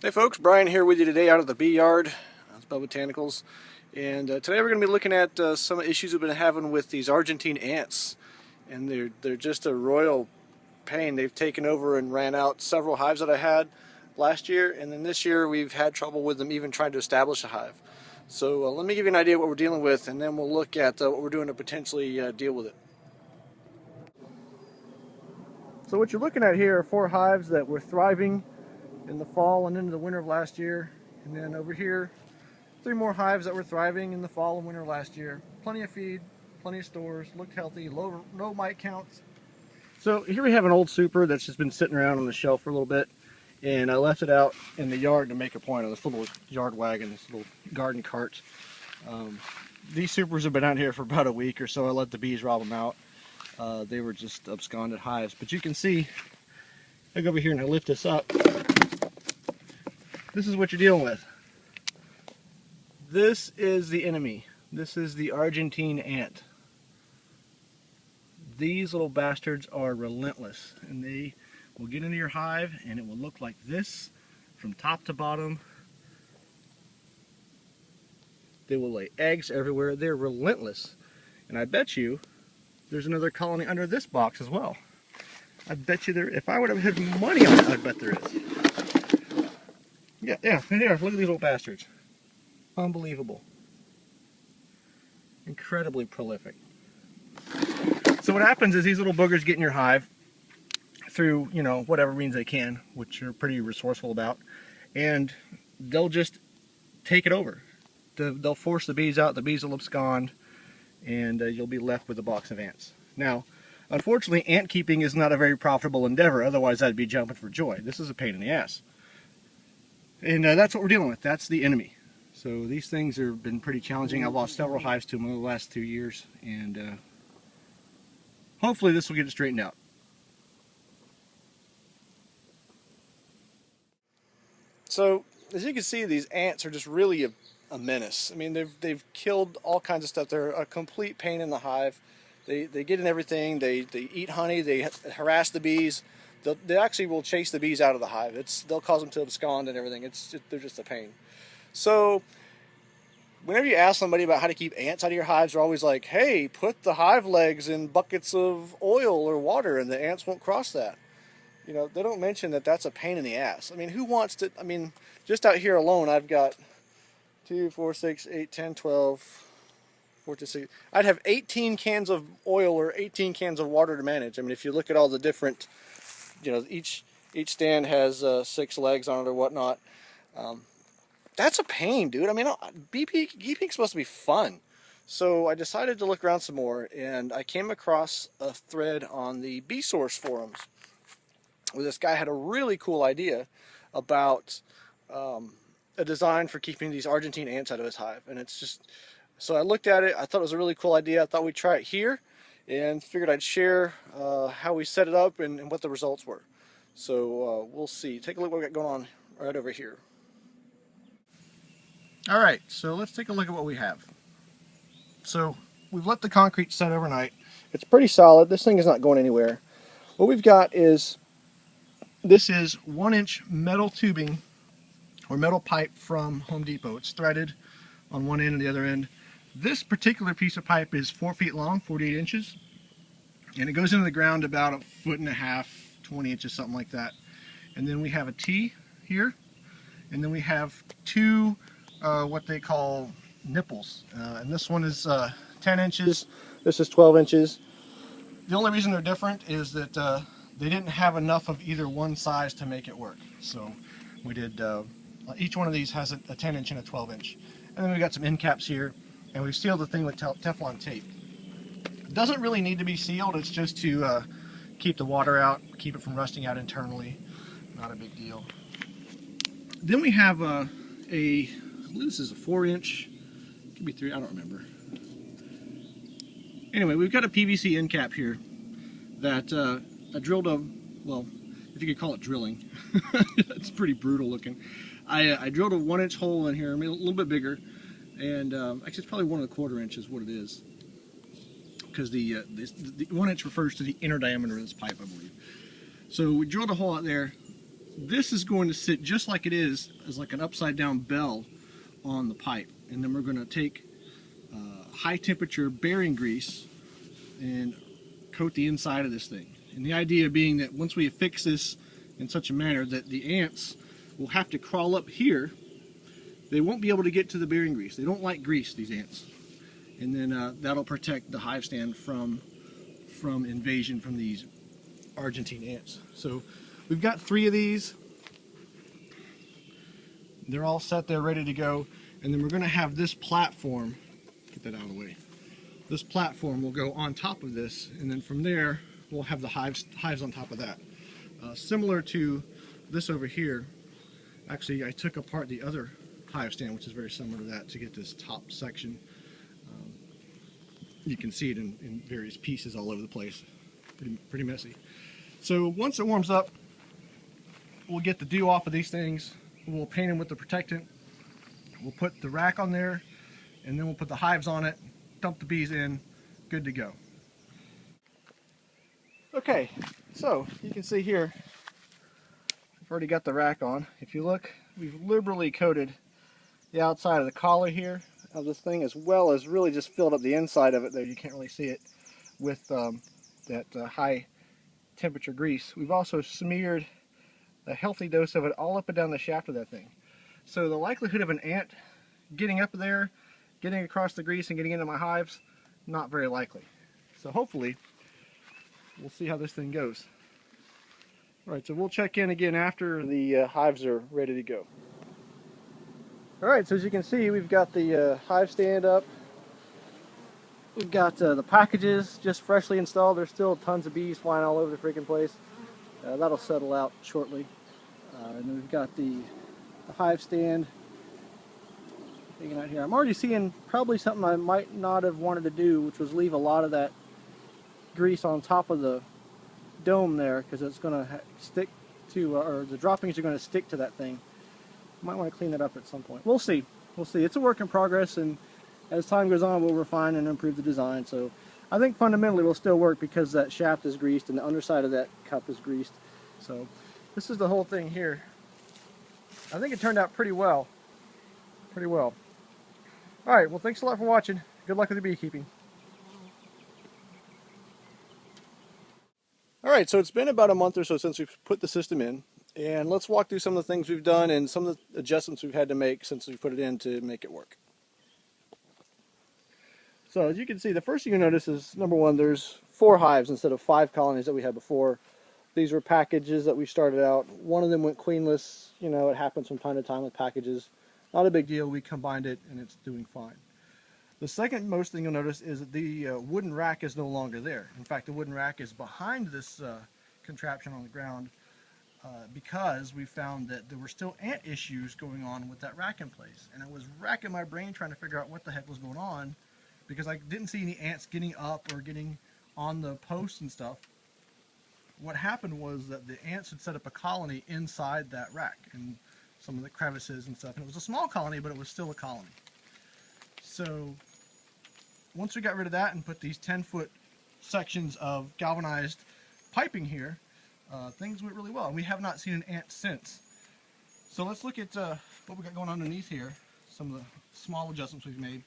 Hey folks, Brian here with you today out of the bee yard. It's Botanicals, and today we're going to be looking at some issues we've been having with these Argentine ants, and they're just a royal pain. They've taken over and ran out several hives that I had last year, and then this year we've had trouble with them even trying to establish a hive. So let me give you an idea of what we're dealing with, and then we'll look at what we're doing to potentially deal with it. So what you're looking at here are 4 hives that were thriving in the fall and into the winter of last year, and then over here 3 more hives that were thriving in the fall and winter of last year. Plenty of feed, plenty of stores, looked healthy, low mite counts. So here we have an old super that's just been sitting around on the shelf for a little bit, and I left it out in the yard to make a point on this little yard wagon, this little garden cart. These supers have been out here for about a week or so. I let the bees rob them out. They were just absconded hives, but you can see, I go over here and I lift this up. This is what you're dealing with. This is the enemy. This is the Argentine ant. These little bastards are relentless, and they will get into your hive and it will look like this from top to bottom. They will lay eggs everywhere. They're relentless, and I bet you there's another colony under this box as well. I bet you there, if I would have had money on it, I bet there is. Yeah, right there. Look at these little bastards. Unbelievable. Incredibly prolific. So what happens is these little boogers get in your hive through, whatever means they can, which you're pretty resourceful about, and they'll just take it over. They'll force the bees out, the bees will abscond, and you'll be left with a box of ants. Now, unfortunately, ant keeping is not a very profitable endeavor, otherwise I'd be jumping for joy. This is a pain in the ass. And that's what we're dealing with. That's the enemy. So these things have been pretty challenging. I've lost several hives to them over the last 2 years, and hopefully this will get it straightened out. So as you can see, these ants are just really a menace. I mean, they've killed all kinds of stuff. They're a complete pain in the hive. They get in everything. They eat honey. They harass the bees. They actually will chase the bees out of the hive. They'll cause them to abscond and everything. They're just a pain. So whenever you ask somebody about how to keep ants out of your hives, they're always like, hey, put the hive legs in buckets of oil or water and the ants won't cross that. They don't mention that that's a pain in the ass. I mean, who wants to, just out here alone, I've got 2, 4, 6, 8, 10, 12, 14, 16. I'd have 18 cans of oil or 18 cans of water to manage. I mean, if you look at all the different, each stand has 6 legs on it or whatnot. That's a pain, dude. I mean, beekeeping's supposed to be fun. So I decided to look around some more, and I came across a thread on the Bee Source forums where this guy had a really cool idea about a design for keeping these Argentine ants out of his hive. And it's just, so I looked at it, I thought it was a really cool idea. I thought we'd try it here, and figured I'd share how we set it up and what the results were. So we'll see. Take a look at what we got going on right over here. Alright, so let's take a look at what we have. So we've let the concrete set overnight. It's pretty solid. This thing is not going anywhere. What we've got is, this is 1-inch metal tubing or metal pipe from Home Depot. It's threaded on one end and the other end. This particular piece of pipe is 4 feet long, 48 inches, and it goes into the ground about 1.5 feet, 20 inches, something like that. And then we have a T here, and then we have 2 what they call nipples, and this one is 10 inches, this is 12 inches. The only reason they're different is that they didn't have enough of either one size to make it work. So we did, each one of these has a 10-inch and a 12-inch. And then we've got some end caps here, and we've sealed the thing with Teflon tape. It doesn't really need to be sealed, it's just to keep the water out, keep it from rusting out internally. Not a big deal. Then we have I believe this is a 4-inch, could be 3, I don't remember. Anyway, we've got a PVC end cap here that I drilled well, if you could call it drilling. It's pretty brutal looking. I drilled a 1-inch hole in here, I made it a little bit bigger, and actually it's probably 1.25 inches what it is, because the 1 inch refers to the inner diameter of this pipe, I believe. So we drilled a hole out there, this is going to sit just like it is, as like an upside down bell on the pipe. And then we're going to take high temperature bearing grease and coat the inside of this thing. And the idea being that once we affix this in such a manner that the ants will have to crawl up here, they won't be able to get to the bearing grease. They don't like grease, these ants. And then that'll protect the hive stand from invasion from these Argentine ants. So we've got 3 of these. They're all set there, ready to go. And then we're going to have this platform, get that out of the way. This platform will go on top of this, and then from there we'll have the hives on top of that. Similar to this over here. Actually, I took apart the other hive stand, which is very similar to that, to get this top section. You can see it in various pieces all over the place. Pretty messy. So once it warms up, we'll get the dew off of these things. We'll paint them with the protectant. We'll put the rack on there, and then we'll put the hives on it, dump the bees in, good to go. Okay, so you can see here, I've already got the rack on. If you look, we've liberally coated the outside of the collar here of this thing, as well as really just filled up the inside of it there. You can't really see it with that high temperature grease. We've also smeared a healthy dose of it all up and down the shaft of that thing. So the likelihood of an ant getting up there, getting across the grease and getting into my hives, not very likely. So hopefully we'll see how this thing goes. Alright, so we'll check in again after the hives are ready to go. Alright, so as you can see, we've got the hive stand up. We've got the packages just freshly installed. There's still tons of bees flying all over the freaking place. That'll settle out shortly. And then we've got the hive stand hanging out here. I'm already seeing probably something I might not have wanted to do, which was leave a lot of that grease on top of the dome there, because it's going to stick to, or the droppings are going to stick to that thing. Might want to clean that up at some point. We'll see. We'll see. It's a work in progress, and as time goes on, we'll refine and improve the design. So I think fundamentally it will still work because that shaft is greased and the underside of that cup is greased. So this is the whole thing here. I think it turned out pretty well. Pretty well. Alright, well, thanks a lot for watching. Good luck with the beekeeping. Alright, so it's been about a month or so since we've put the system in. And let's walk through some of the things we've done and some of the adjustments we've had to make since we put it in to make it work. So as you can see, the first thing you notice is, number one, there's 4 hives instead of 5 colonies that we had before. These were packages that we started out. One of them went queenless. You know, it happens from time to time with packages. Not a big deal. We combined it and it's doing fine. The second most thing you'll notice is that the wooden rack is no longer there. In fact, the wooden rack is behind this contraption on the ground because we found that there were still ant issues going on with that rack in place. And I was racking my brain trying to figure out what the heck was going on, because I didn't see any ants getting up or getting on the posts and stuff. What happened was that the ants had set up a colony inside that rack and some of the crevices and stuff. And it was a small colony, but it was still a colony. So once we got rid of that and put these 10-foot sections of galvanized piping here, things went really well. And we have not seen an ant since. So let's look at what we got going on underneath here, some of the small adjustments we've made.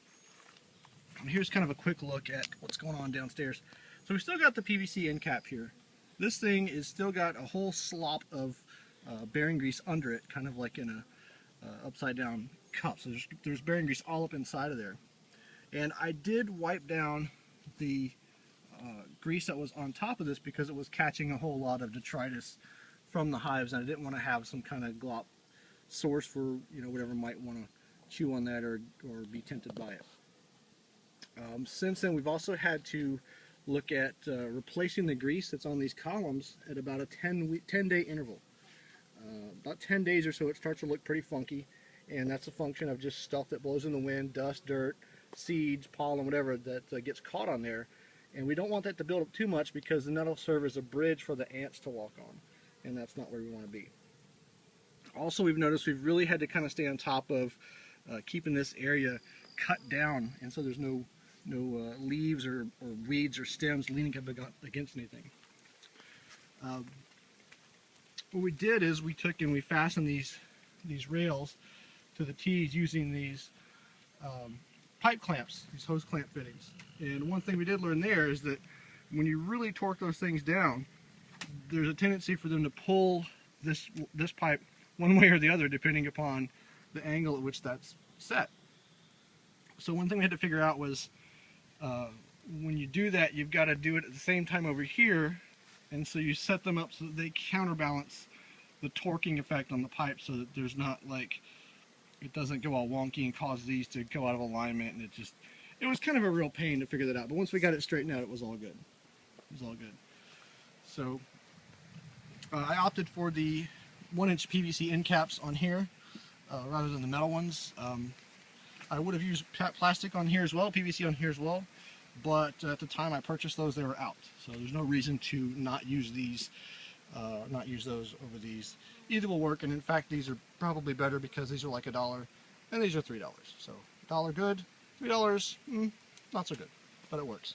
And here's kind of a quick look at what's going on downstairs. So we've still got the PVC End Cap here. This thing is still got a whole slop of bearing grease under it, kind of like in a upside down cup. So there's bearing grease all up inside of there. And I did wipe down the grease that was on top of this because it was catching a whole lot of detritus from the hives, and I didn't want to have some kind of glop source for, you know, whatever might want to chew on that or be tempted by it. Since then, we've also had to look at replacing the grease that's on these columns at about a 10-day interval. About 10 days or so, it starts to look pretty funky, and that's a function of just stuff that blows in the wind, dust, dirt, seeds, pollen, whatever that gets caught on there. And we don't want that to build up too much, because then that'll serve as a bridge for the ants to walk on, and that's not where we want to be. Also, we've noticed we've really had to kind of stay on top of keeping this area cut down, and so there's no leaves or weeds or stems leaning up against anything. what we did is we took and we fastened these rails to the tees using these pipe clamps, these hose clamp fittings. And one thing we did learn there is that when you really torque those things down, there's a tendency for them to pull this pipe one way or the other depending upon the angle at which that's set. So one thing we had to figure out was when you do that, you've got to do it at the same time over here, and so you set them up so that they counterbalance the torquing effect on the pipe, so that there's not like it doesn't go all wonky and cause these to go out of alignment. And it was kind of a real pain to figure that out, but once we got it straightened out, it was all good. It was all good. So I opted for the 1-inch PVC end caps on here rather than the metal ones. I would have used plastic on here as well, PVC on here as well, but at the time I purchased those, they were out. So there's no reason to not use these, not use those over these. Either will work, and in fact these are probably better because these are like $1 and these are $3. So $1 good, $3 not so good, but it works.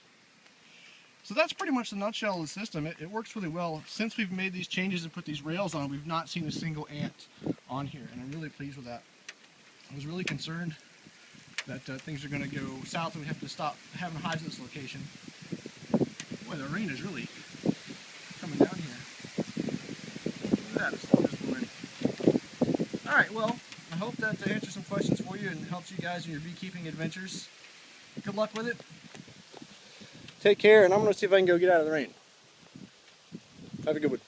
So that's pretty much the nutshell of the system. It works really well. Since we've made these changes and put these rails on, we've not seen a single ant on here, and I'm really pleased with that. I was really concerned that things are going to go south and we have to stop having hives at this location. Boy, the rain is really coming down here. Look at that, it's just pouring. Alright, well, I hope that answers some questions for you and helps you guys in your beekeeping adventures. Good luck with it. Take care, and I'm going to see if I can go get out of the rain. Have a good one.